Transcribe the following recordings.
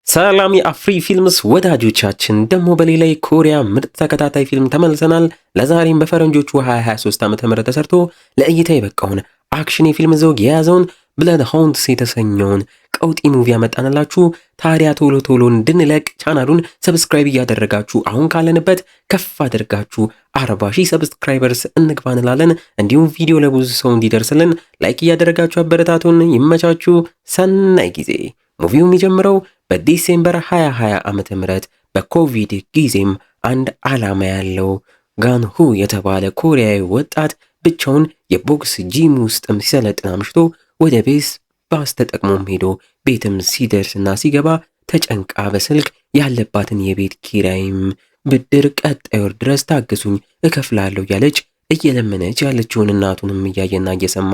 ሰላም የአፍሪ ፊልምስ ወዳጆቻችን፣ ደግሞ በሌላ የኮሪያ ምርጥ ተከታታይ ፊልም ተመልሰናል። ለዛሬም በፈረንጆቹ 2023 ዓ.ም ተሰርቶ ለእይታ የበቃውን አክሽን የፊልም ዘውግ የያዘውን ብለድ ሃውንትስ የተሰኘውን ቀውጢ ሙቪ ያመጣንላችሁ። ታዲያ ቶሎ ቶሎ እንድንለቅ ቻናሉን ሰብስክራይብ እያደረጋችሁ አሁን ካለንበት ከፍ አድርጋችሁ 40,000 ሰብስክራይበርስ እንግባ እንላለን። እንዲሁም ቪዲዮ ለብዙ ሰው እንዲደርስልን ላይክ እያደረጋችሁ አበረታቱን። ይመቻችሁ። ሰናይ ጊዜ። ሙቪው የሚጀምረው በዲሴምበር 2020 ዓመተ ምህረት በኮቪድ ጊዜም አንድ ዓላማ ያለው ጋንሁ የተባለ ኮሪያዊ ወጣት ብቻውን የቦክስ ጂም ውስጥም ሲሰለጥን አምሽቶ ወደ ቤስ ባስ ተጠቅሞም ሄዶ ቤትም ሲደርስና ሲገባ ተጨንቃ በስልክ ያለባትን የቤት ኪራይም ብድር ቀጣይ ወር ድረስ ታግሱኝ እከፍላለሁ ያለች እየለመነች ያለችውን እናቱንም እያየና እየሰማ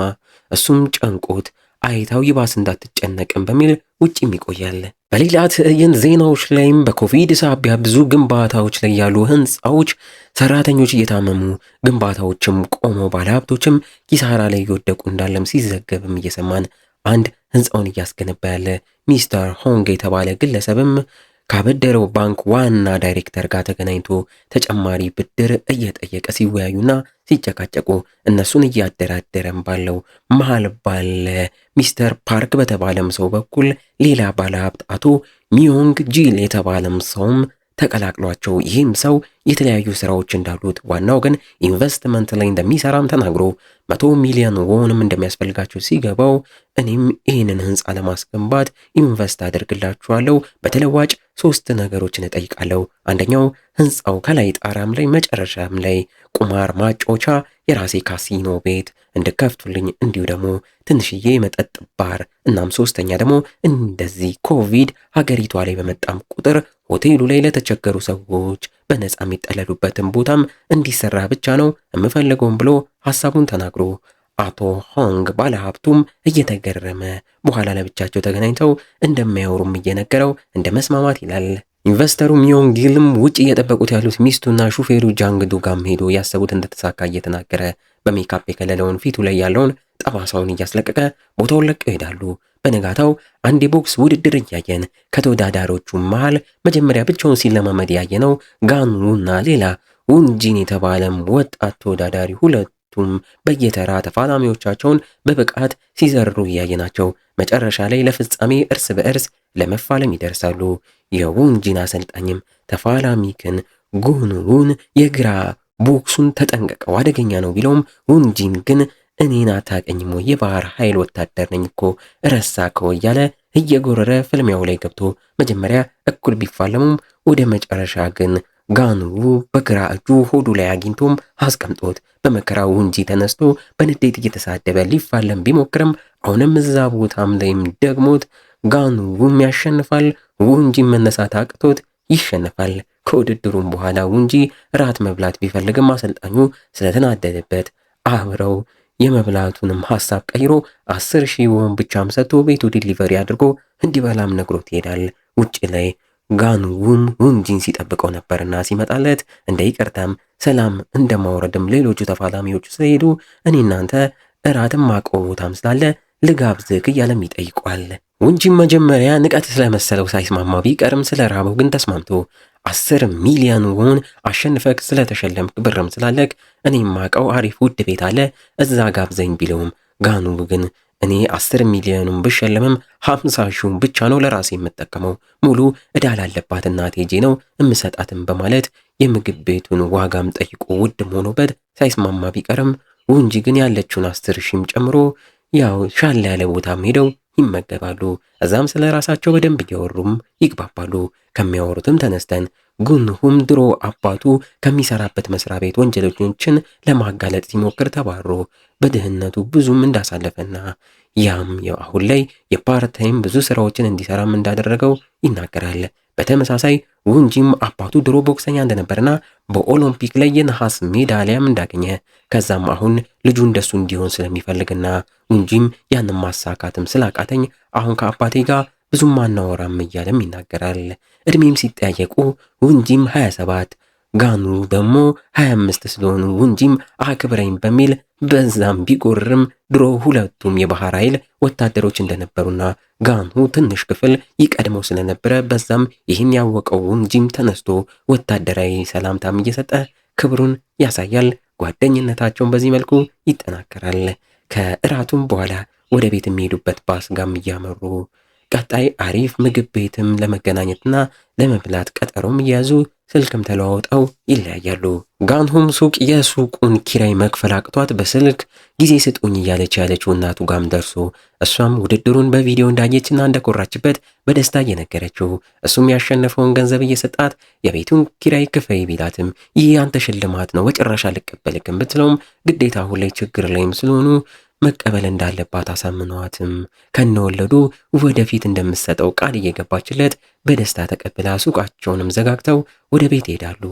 እሱም ጨንቆት አይታው ይባስ እንዳትጨነቅም በሚል ውጭም ይቆያል። በሌላ ትዕይንት ዜናዎች ላይም በኮቪድ ሳቢያ ብዙ ግንባታዎች ላይ ያሉ ህንፃዎች ሰራተኞች እየታመሙ ግንባታዎችም ቆመው ባለሀብቶችም ኪሳራ ላይ እየወደቁ እንዳለም ሲዘገብም እየሰማን አንድ ህንፃውን እያስገነባ ያለ ሚስተር ሆንግ የተባለ ግለሰብም ካበደረው ባንክ ዋና ዳይሬክተር ጋር ተገናኝቶ ተጨማሪ ብድር እየጠየቀ ሲወያዩና ሲጨቃጨቁ እነሱን እያደራደረም ባለው መሃል ባለ ሚስተር ፓርክ በተባለም ሰው በኩል ሌላ ባለሀብት አቶ ሚዮንግ ጂል የተባለም ሰውም ተቀላቅሏቸው ይህም ሰው የተለያዩ ስራዎች እንዳሉት ዋናው ግን ኢንቨስትመንት ላይ እንደሚሰራም ተናግሮ 100 ሚሊዮን ወንም እንደሚያስፈልጋቸው ሲገባው እኔም ይህንን ህንፃ ለማስገንባት ኢንቨስት አደርግላችኋለሁ፣ በተለዋጭ 3 ነገሮችን እጠይቃለሁ። አንደኛው ህንፃው ከላይ ጣራም ላይ መጨረሻም ላይ ቁማር ማጮቻ የራሴ ካሲኖ ቤት እንድከፍቱልኝ፣ እንዲሁ ደግሞ ትንሽዬ መጠጥ ባር፣ እናም 3ኛ ደግሞ እንደዚህ ኮቪድ ሀገሪቷ ላይ በመጣም ቁጥር ሆቴሉ ላይ ለተቸገሩ ሰዎች በነፃ የሚጠለሉበትን ቦታም እንዲሰራ ብቻ ነው የምፈልገውም ብሎ ሐሳቡን ተናግሮ አቶ ሆንግ ባለሀብቱም እየተገረመ በኋላ ለብቻቸው ተገናኝተው እንደማያወሩም እየነገረው እንደ መስማማት ይላል። ኢንቨስተሩ ሚዮንግ ጊልም ውጭ እየጠበቁት ያሉት ሚስቱና ሹፌሩ ጃንግ ዱጋም ሄዶ ያሰቡት እንደተሳካ እየተናገረ በሜካፕ የከለለውን ፊቱ ላይ ያለውን ጠባሳውን እያስለቀቀ ቦታውን ለቀው ይሄዳሉ። በነጋታው አንድ የቦክስ ውድድር እያየን ከተወዳዳሪዎቹ መሃል መጀመሪያ ብቻውን ሲለማመድ ያየነው ጋንውና ሌላ ውንጂን የተባለም ወጣት ተወዳዳሪ ሁለቱም በየተራ ተፋላሚዎቻቸውን በብቃት ሲዘርሩ እያየናቸው መጨረሻ ላይ ለፍጻሜ እርስ በእርስ ለመፋለም ይደርሳሉ። የውንጂን አሰልጣኝም ተፋላሚክን ጉንውን የግራ ቦክሱን ተጠንቀቀው አደገኛ ነው ቢለውም ውንጂን ግን እኔን አታውቅኝም ወይ? የባህር ኃይል ወታደር ነኝ እኮ ረሳከው እያለ እየጎረረ ፍልሚያው ላይ ገብቶ መጀመሪያ እኩል ቢፋለሙም ወደ መጨረሻ ግን ጋንዉ በግራ እጁ ሆዱ ላይ አግኝቶም አስቀምጦት በመከራው ውንጂ ተነስቶ በንዴት እየተሳደበ ሊፋለም ቢሞክርም አሁንም እዛ ቦታም ላይም ደግሞት ጋንዉም ያሸንፋል። ውንጂ መነሳት አቅቶት ይሸነፋል። ከውድድሩም በኋላ ውንጂ ራት መብላት ቢፈልግም አሰልጣኙ ስለተናደደበት አብረው የመብላቱንም ሐሳብ ቀይሮ 10,000 ወን ብቻም ሰጥቶ ቤቱ ዲሊቨሪ አድርጎ እንዲበላም ነግሮት ይሄዳል። ውጭ ላይ ጋንውም ውንጂን ሲጠብቀው ነበርና ሲመጣለት እንደ ይቅርታም ሰላም እንደማውረድም ሌሎቹ ተፋላሚዎቹ ስለሄዱ እኔ እናንተ እራትም ማቆቦታም ስላለ ልጋብዝክ እያለም ይጠይቋል። ውንጂም መጀመሪያ ንቀት ስለመሰለው ሳይስማማ ቢቀርም ስለራበው ግን ተስማምቶ 10 ሚሊዮን ወን አሸንፈክ ስለተሸለምክ ብርም ስላለክ እኔ ማቀው አሪፍ ውድ ቤት አለ እዛ ጋብዘኝ ቢለውም ጋኑ ግን እኔ 10 ሚሊዮኑን ብሸለምም 50,000 ብቻ ነው ለራሴ የምጠቀመው፣ ሙሉ እዳ ላለባት እናቴ ሄጄ ነው እምሰጣትም በማለት የምግብ ቤቱን ዋጋም ጠይቆ ውድም ሆኖበት ሳይስማማ ቢቀርም ውንጂ ግን ያለችውን 10,000 ጨምሮ ያው ሻል ያለ ቦታም ሄደው ይመገባሉ። እዛም ስለ ራሳቸው በደንብ እያወሩም ይግባባሉ። ከሚያወሩትም ተነስተን ጉንሁም ድሮ አባቱ ከሚሰራበት መስሪያ ቤት ወንጀለኞችን ለማጋለጥ ሲሞክር ተባሮ በድህነቱ ብዙም እንዳሳለፈና ያም አሁን ላይ የፓርታይም ብዙ ስራዎችን እንዲሰራም እንዳደረገው ይናገራል። በተመሳሳይ ውንጂም አባቱ ድሮ ቦክሰኛ እንደነበርና በኦሎምፒክ ላይ የነሐስ ሜዳሊያም እንዳገኘ ከዛም አሁን ልጁ እንደሱ እንዲሆን ስለሚፈልግና ውንጂም ያንን ማሳካትም ስላቃተኝ አሁን ከአባቴ ጋር ብዙም አናወራም እያለም ይናገራል። እድሜም ሲጠያየቁ ውንጂም 27 ጋኑ ደግሞ 25 ስለሆኑ ውንጂም አክብረኝ በሚል በዛም ቢጎርም ድሮ ሁለቱም የባህር ኃይል ወታደሮች እንደነበሩና ጋኑ ትንሽ ክፍል ይቀድመው ስለነበረ በዛም ይህን ያወቀው ውንጂም ተነስቶ ወታደራዊ ሰላምታም እየሰጠ ክብሩን ያሳያል። ጓደኝነታቸውን በዚህ መልኩ ይጠናከራል። ከእራቱም በኋላ ወደ ቤት የሚሄዱበት ባስ ጋም እያመሩ ቀጣይ አሪፍ ምግብ ቤትም ለመገናኘትና ለመብላት ቀጠሮም እያያዙ ስልክም ተለዋውጠው ይለያያሉ። ጋንሁም ሱቅ የሱቁን ኪራይ መክፈል አቅቷት በስልክ ጊዜ ስጡኝ እያለች ያለችው እናቱ ጋም ደርሶ እሷም ውድድሩን በቪዲዮ እንዳየችና እንደኮራችበት በደስታ እየነገረችው እሱም ያሸነፈውን ገንዘብ እየሰጣት የቤቱን ኪራይ ክፈይ ቢላትም ይህ አንተ ሽልማት ነው በጭራሽ አልቀበልክም ብትለውም ግዴታ ሁሌ ችግር ላይም ስለሆኑ መቀበል እንዳለባት አሳምነዋትም ከነወለዱ ወደፊት እንደምትሰጠው ቃል እየገባችለት በደስታ ተቀብላ ሱቃቸውንም ዘጋግተው ወደ ቤት ይሄዳሉ።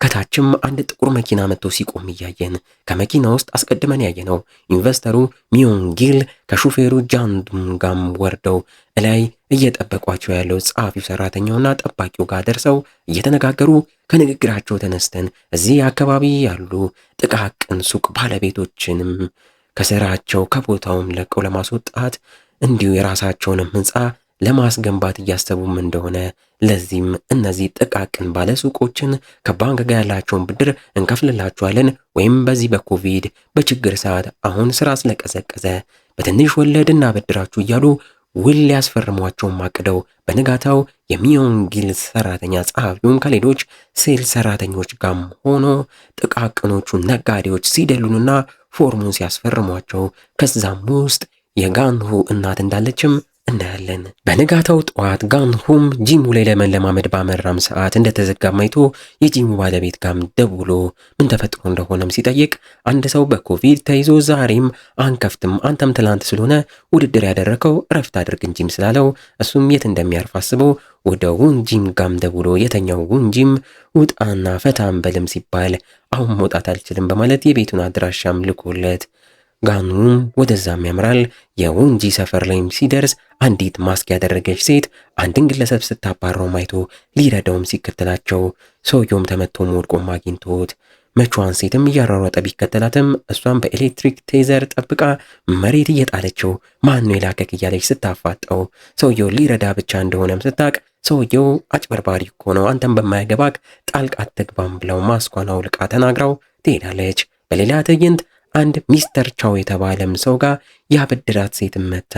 ከታችም አንድ ጥቁር መኪና መጥቶ ሲቆም እያየን ከመኪና ውስጥ አስቀድመን ያየነው ኢንቨስተሩ ሚዮንጊል ከሹፌሩ ጃንዱም ጋም ወርደው እላይ እየጠበቋቸው ያለው ጸሐፊው ሰራተኛውና ጠባቂው ጋር ደርሰው እየተነጋገሩ ከንግግራቸው ተነስተን እዚህ አካባቢ ያሉ ጥቃቅን ሱቅ ባለቤቶችንም ከስራቸው ከቦታውም ለቀው ለማስወጣት እንዲሁ የራሳቸውንም ህንፃ ለማስገንባት እያሰቡም እንደሆነ ለዚህም እነዚህ ጥቃቅን ባለሱቆችን ከባንክ ጋር ያላቸውን ብድር እንከፍልላቸዋለን ወይም በዚህ በኮቪድ በችግር ሰዓት አሁን ስራ ስለቀዘቀዘ በትንሽ ወለድ እናበድራችሁ እያሉ ውል ሊያስፈርሟቸውም አቅደው በንጋታው የሚዮንጊል ሰራተኛ ጸሐፊውም ከሌሎች ሴል ሰራተኞች ጋርም ሆኖ ጥቃቅኖቹ ነጋዴዎች ሲደሉንና ፎርሙን ሲያስፈርሟቸው ከዛም ውስጥ የጋንሁ እናት እንዳለችም እናያለን። በንጋታው ጠዋት ጋንሁም ጂሙ ላይ ለመለማመድ ባመራም ሰዓት እንደተዘጋም አይቶ የጂሙ ባለቤት ጋም ደውሎ ምን ተፈጥሮ እንደሆነም ሲጠይቅ አንድ ሰው በኮቪድ ተይዞ ዛሬም አንከፍትም፣ አንተም ትላንት ስለሆነ ውድድር ያደረከው እረፍት አድርግ እንጂም ስላለው እሱም የት እንደሚያርፍ አስበው ወደ ውንጂም ጋም ደውሎ የተኛው ውንጂም ውጣና ፈታም በልም ሲባል አሁን መውጣት አልችልም በማለት የቤቱን አድራሻም ልኮለት ጋኑም ወደዛም ያምራል። የውንጂ ሰፈር ላይም ሲደርስ አንዲት ማስክ ያደረገች ሴት አንድን ግለሰብ ስታባረው ማይቶ ሊረዳውም ሲከተላቸው ሰውየውም ተመቶ ወድቆም አግኝቶት መቿን ሴትም እያሯሯጠ ቢከተላትም እሷም በኤሌክትሪክ ቴዘር ጠብቃ መሬት እየጣለችው ማን ነው የላከክ እያለች ስታፋጠው ሰውየው ሊረዳ ብቻ እንደሆነም ስታቅ ሰውየው አጭበርባሪ እኮ ነው አንተም በማያገባክ ጣልቃ አትግባም ብለው ማስኳን አውልቃ ተናግራው ትሄዳለች። በሌላ ትዕይንት አንድ ሚስተር ቻው የተባለም ሰው ጋር ያበድራት ሴት መታ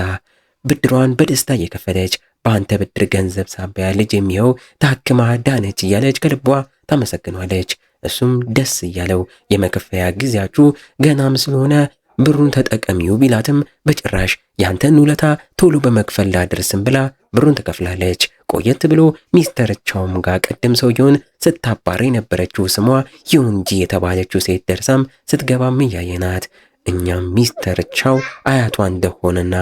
ብድሯን በደስታ እየከፈለች በአንተ ብድር ገንዘብ ሳቢያ ልጅ የሚኸው ታክማ ዳነች እያለች ከልቧ ታመሰግኗለች። እሱም ደስ እያለው የመከፈያ ጊዜያችሁ ገናም ስለሆነ ብሩን ተጠቀሚው ቢላትም በጭራሽ ያንተን ውለታ ቶሎ በመክፈል ላድርስም ብላ ብሩን ትከፍላለች። ቆየት ብሎ ሚስተር ቻውም ጋር ቀደም ሰውየውን ስታባር የነበረችው ስሟ ዩንጂ የተባለችው ሴት ደርሳም ስትገባም እያየናት እኛም ሚስተር ቻው አያቷ እንደሆነና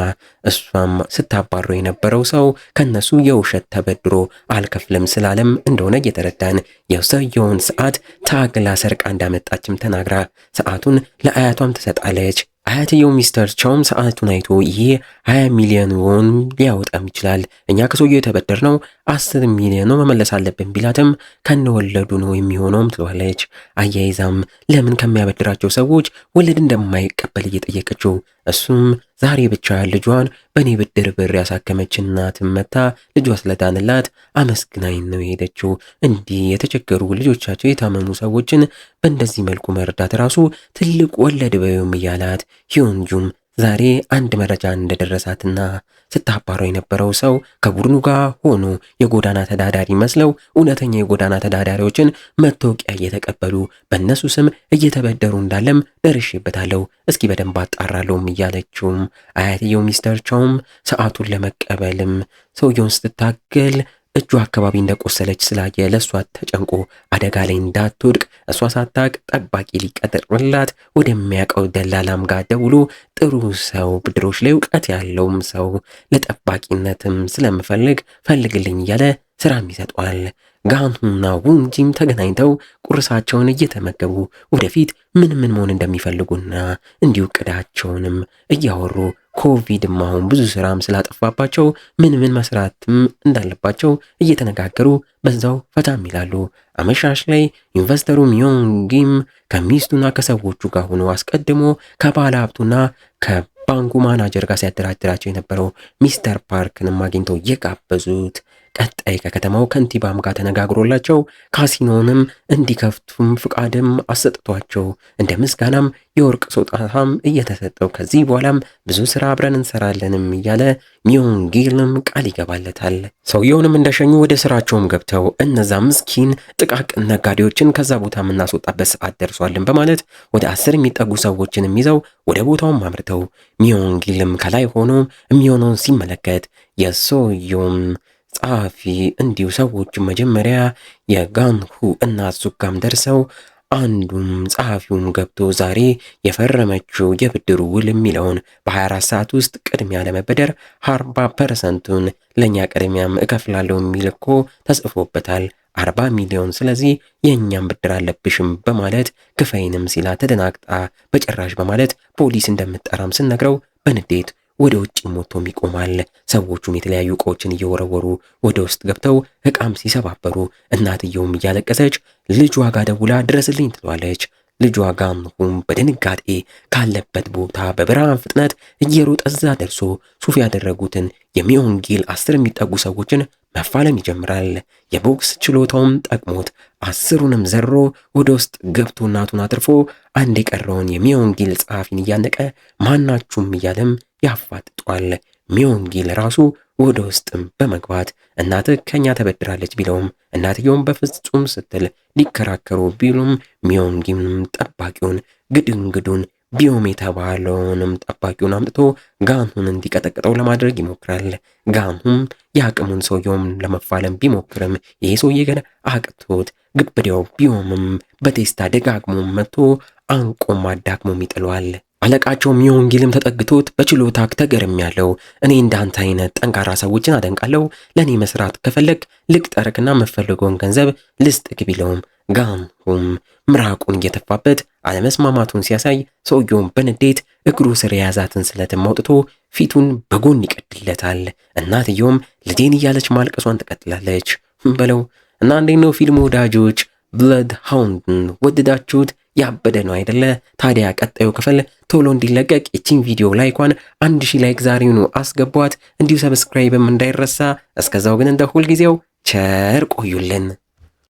እሷም ስታባሩ የነበረው ሰው ከነሱ የውሸት ተበድሮ አልከፍልም ስላለም እንደሆነ እየተረዳን የሰውየውን ሰዓት ታግላ ሰርቃ እንዳመጣችም ተናግራ ሰዓቱን ለአያቷም ትሰጣለች። አያትየው ሚስተር ቻውም ሰዓቱን አይቶ ይሄ 20 ሚሊዮን ወን ሊያወጣም ይችላል፣ እኛ ከሰውየው የተበደርነው 10 ሚሊዮን ነው መመለስ አለብን ቢላትም ከነወለዱ ነው የሚሆነውም ትሏለች። አያይዛም ለምን ከሚያበድራቸው ሰዎች ወለድ እንደማይቀበል እየጠየቀችው እሱም ዛሬ ብቻ ልጇን በእኔ ብድር ብር ያሳከመች እናትም መታ ልጇ ስለዳንላት አመስግናኝ ነው የሄደችው። እንዲህ የተቸገሩ ልጆቻቸው የታመሙ ሰዎችን በእንደዚህ መልኩ መርዳት ራሱ ትልቅ ወለድ በዩም እያላት ሂዮንጁም ዛሬ አንድ መረጃ እንደደረሳትና ስታባረው የነበረው ሰው ከቡድኑ ጋር ሆኖ የጎዳና ተዳዳሪ መስለው እውነተኛ የጎዳና ተዳዳሪዎችን መታወቂያ እየተቀበሉ በእነሱ ስም እየተበደሩ እንዳለም ደርሼበታለሁ፣ እስኪ በደንብ አጣራለሁም እያለችውም አያትየው ሚስተር ቻውም ሰዓቱን ለመቀበልም ሰውየውን ስትታገል እጁ አካባቢ እንደቆሰለች ስላየ ለእሷ ተጨንቆ አደጋ ላይ እንዳትወድቅ እሷ ሳታቅ ጠባቂ ሊቀጥርላት ወደሚያውቀው ደላላም ጋር ደውሎ ጥሩ ሰው ብድሮች ላይ እውቀት ያለውም ሰው ለጠባቂነትም ስለምፈልግ ፈልግልኝ እያለ ስራም ይሰጠዋል። ጋንሁና ውንጂም ተገናኝተው ቁርሳቸውን እየተመገቡ ወደፊት ምን መሆን እንደሚፈልጉና እንዲሁ እቅዳቸውንም እያወሩ ኮቪድም አሁን ብዙ ስራም ስላጠፋባቸው ምን መስራትም እንዳለባቸው እየተነጋገሩ በዛው ፈታም ይላሉ። አመሻሽ ላይ ኢንቨስተሩ ሚዮንጊም ከሚስቱና ከሰዎቹ ጋር ሆኖ አስቀድሞ ከባለ ሀብቱና ከባንኩ ማናጀር ጋር ሲያደራድራቸው የነበረው ሚስተር ፓርክንም አግኝተው እየጋበዙት ቀጣይ ከከተማው ከንቲባም ጋር ተነጋግሮላቸው ካሲኖንም እንዲከፍቱም ፍቃድም አሰጥቷቸው እንደ ምስጋናም የወርቅ ስጦታም እየተሰጠው ከዚህ በኋላም ብዙ ስራ አብረን እንሰራለንም እያለ ሚዮንጊልም ቃል ይገባለታል። ሰውየውንም እንደሸኙ ወደ ስራቸውም ገብተው እነዛ ምስኪን ጥቃቅን ነጋዴዎችን ከዛ ቦታ የምናስወጣበት ሰዓት ደርሷልን በማለት ወደ 10 የሚጠጉ ሰዎችንም ይዘው ወደ ቦታውም አምርተው ሚዮንጊልም ከላይ ሆኖ የሚሆነውን ሲመለከት የሰውየውም ጸሐፊ እንዲሁ ሰዎቹ መጀመሪያ የጋንሁ እናት ሱጋም ደርሰው አንዱም ጸሐፊውም ገብቶ ዛሬ የፈረመችው የብድሩ ውል የሚለውን በ24 ሰዓት ውስጥ ቅድሚያ ለመበደር 40%ን ለእኛ ቅድሚያም እከፍላለሁ የሚል እኮ ተጽፎበታል 40 ሚሊዮን፣ ስለዚህ የእኛም ብድር አለብሽም በማለት ክፈይንም ሲላ ተደናግጣ በጭራሽ በማለት ፖሊስ እንደምትጠራም ስነግረው በንዴት ወደ ውጭ ሞቶም ይቆማል። ሰዎቹም የተለያዩ እቃዎችን እየወረወሩ ወደ ውስጥ ገብተው እቃም ሲሰባበሩ እናትየውም እያለቀሰች ልጇ ጋር ደውላ ድረስልኝ ትሏለች። ልጇ ጋንሁም በድንጋጤ ካለበት ቦታ በብርሃን ፍጥነት እየሮጠ እዛ ደርሶ ሱፍ ያደረጉትን የሚዮንጊል 10 የሚጠጉ ሰዎችን መፋለም ይጀምራል። የቦክስ ችሎታውም ጠቅሞት 10ሩንም ዘሮ ወደ ውስጥ ገብቶ እናቱን አትርፎ አንድ የቀረውን የሚዮንጊል ጸሐፊን እያነቀ ማናችሁም እያለም ያፋጥጧል። ሚዮንጊል ራሱ ወደ ውስጥም በመግባት እናትህ ከኛ ተበድራለች ቢለውም እናትየውም በፍጹም ስትል ሊከራከሩ ቢሉም ሚዮንጊልም ጠባቂውን ግድንግዱን ቢዮም የተባለውንም ጠባቂውን አምጥቶ ጋንሁን እንዲቀጠቅጠው ለማድረግ ይሞክራል። ጋንሁም የአቅሙን ሰውየውም ለመፋለም ቢሞክርም ይሄ ሰውዬ ግን አቅቶት ግብዴው ቢዮምም በቴስታ ደጋግሞ መጥቶ አንቆም አዳክሞም ይጥለዋል። አለቃቸው ሚዮንጊልም ተጠግቶት በችሎታክ ተገርም ያለው እኔ እንዳንተ አይነት ጠንካራ ሰዎችን አደንቃለሁ፣ ለኔ መስራት ከፈለግ ልቅጠርክና መፈልገውን ገንዘብ ልስጥክ ቢለውም ጋንሁም ምራቁን እየተፋበት አለመስማማቱን ሲያሳይ ሰውየውን በንዴት እግሩ ስር የያዛትን ስለትም አውጥቶ ፊቱን በጎን ይቀድለታል። እናትየውም ልጄን እያለች ማልቀሷን ትቀጥላለች። በለው እና እንዴት ነው ፊልሙ ወዳጆች? ብለድ ሃውንድን ወደዳችሁት? ያበደ ነው አይደለ? ታዲያ ቀጣዩ ክፍል ቶሎ እንዲለቀቅ እቺን ቪዲዮ ላይኳን 1000 ላይክ ዛሬውኑ አስገቧት። እንዲሁ ሰብስክራይብም እንዳይረሳ። እስከዛው ግን እንደ ሁልጊዜው ቸር ቆዩልን።